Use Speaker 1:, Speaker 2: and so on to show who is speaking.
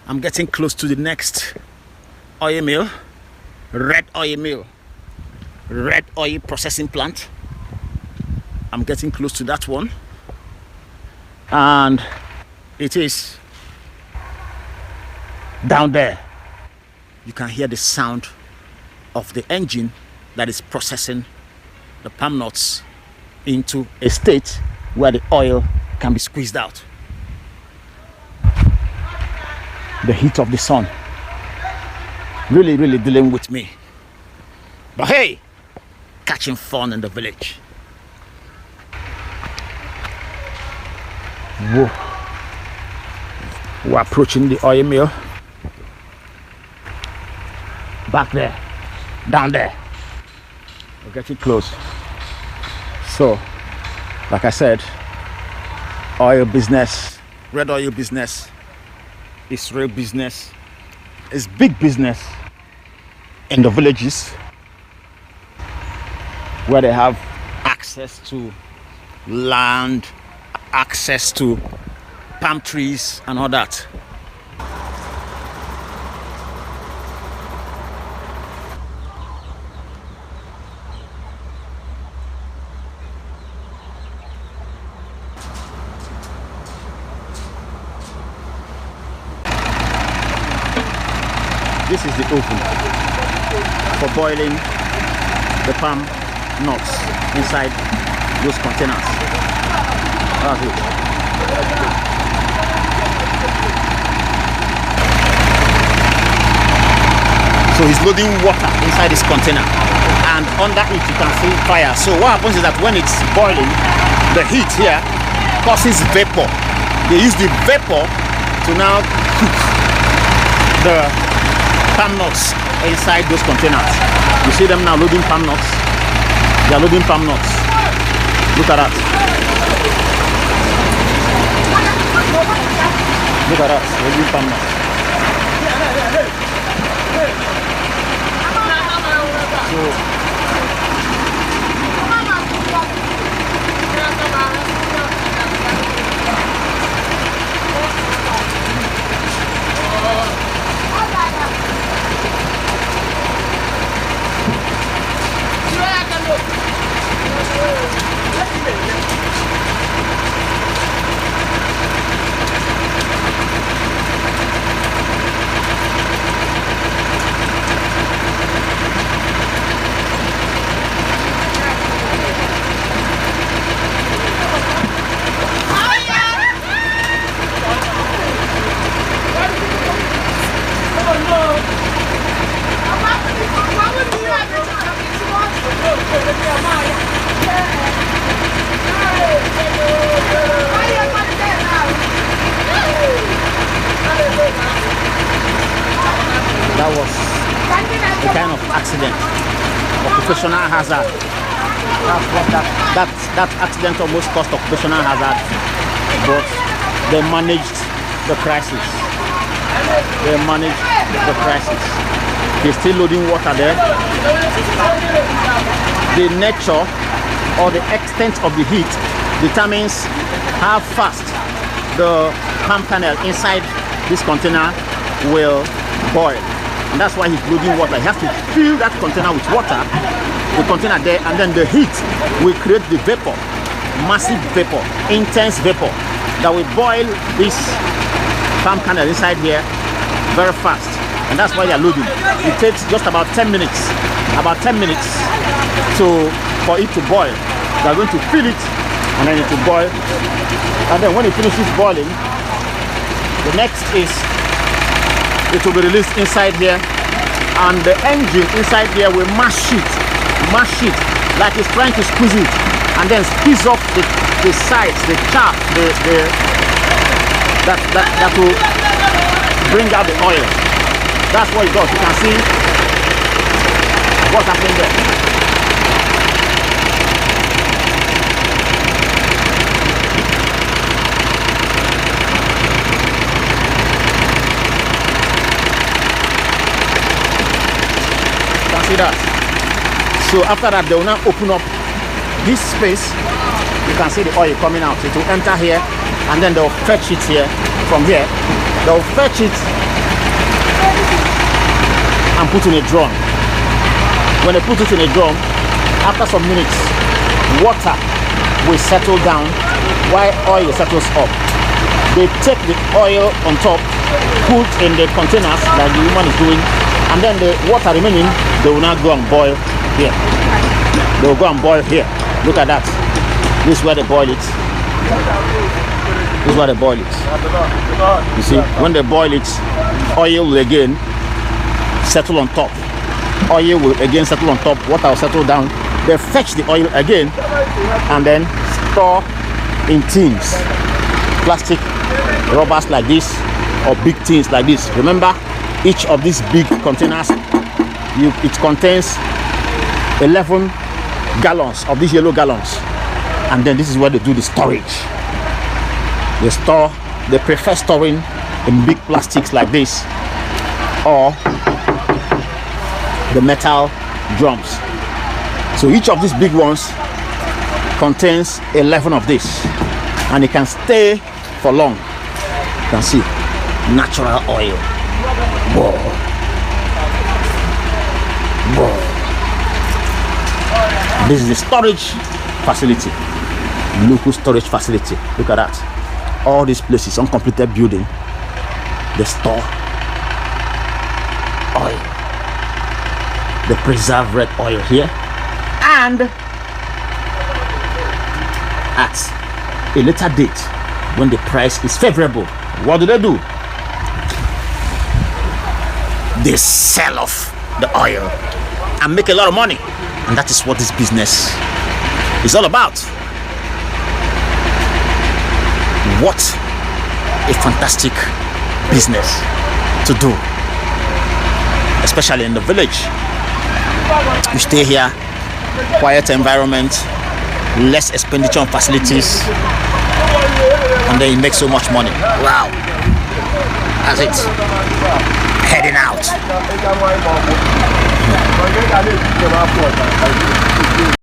Speaker 1: I'm getting close to the next oil mill, red oil processing plant. I'm getting close to that one, and it is down there. You can hear the sound of the engine that is processing the palm nuts into a state where the oil can be squeezed out. The heat of the sun really dealing with me, but hey, catching fun in the village. Whoa. We're approaching the oil mill. Back there, down there, we're getting close. So like I said, oil business, red oil business, is real business. It's big business in the villages where they have access to land, access to palm trees and all that. This is the oven for boiling the palm nuts inside those containers. That's it. So he's loading water inside this container, and under it you can see fire. So what happens is that when it's boiling, the heat here causes vapor. They use the vapor to now cook the palm nuts inside those containers. You see them now loading palm nuts. They are loading palm nuts. Look at that. Look at that. Loading palm nuts. That was a kind of accident, occupational hazard. That accident almost caused occupational hazard, but they managed the crisis. He's still loading water there. The nature or the extent of the heat determines how fast the palm kernel inside this container will boil. And that's why he's loading water. He has to fill that container with water, the container there, and then the heat will create the vapor, massive vapor, intense vapor that will boil this palm kernel inside here very fast. And that's why they're loading. It takes just about 10 minutes for it to boil. They're going to fill it and then it will boil. And then when it finishes boiling, the next is it will be released inside here, and the engine inside here will mash it like it's trying to squeeze it, and then squeeze off the sides, the chaff, that will bring out the oil. That's what it does. You can see what's happening there. See that? So after that, they will now open up this space. You can see the oil coming out. It will enter here, and then they'll fetch it here. From here, they'll fetch it and put in a drum. When they put it in a drum, after some minutes, water will settle down while oil settles up. They take the oil on top, put in the containers like the woman is doing, and then the water remaining, they will now go and boil here. They will go and boil here. Look at that. This is where they boil it. This is where they boil it. You see, when they boil it, oil will again settle on top. Oil will again settle on top. Water will settle down. They fetch the oil again and then store in tins, plastic rubbers like this, or big tins like this. Remember, each of these big containers, it contains 11 gallons of these yellow gallons, and then this is where they do the storage. They prefer storing in big plastics like this, or the metal drums. So each of these big ones contains 11 of this, and it can stay for long. You can see natural oil. Whoa. Whoa. This is the storage facility, local storage facility. Look at that. All these places, uncompleted building, they store oil. They preserve red oil here, and at a later date, when the price is favorable, what do? They sell off the oil and make a lot of money. And that is what this business is all about. What a fantastic business to do, especially in the village. You stay here, quiet environment, less expenditure on facilities, and then you make so much money. Wow, that's it. Heading out.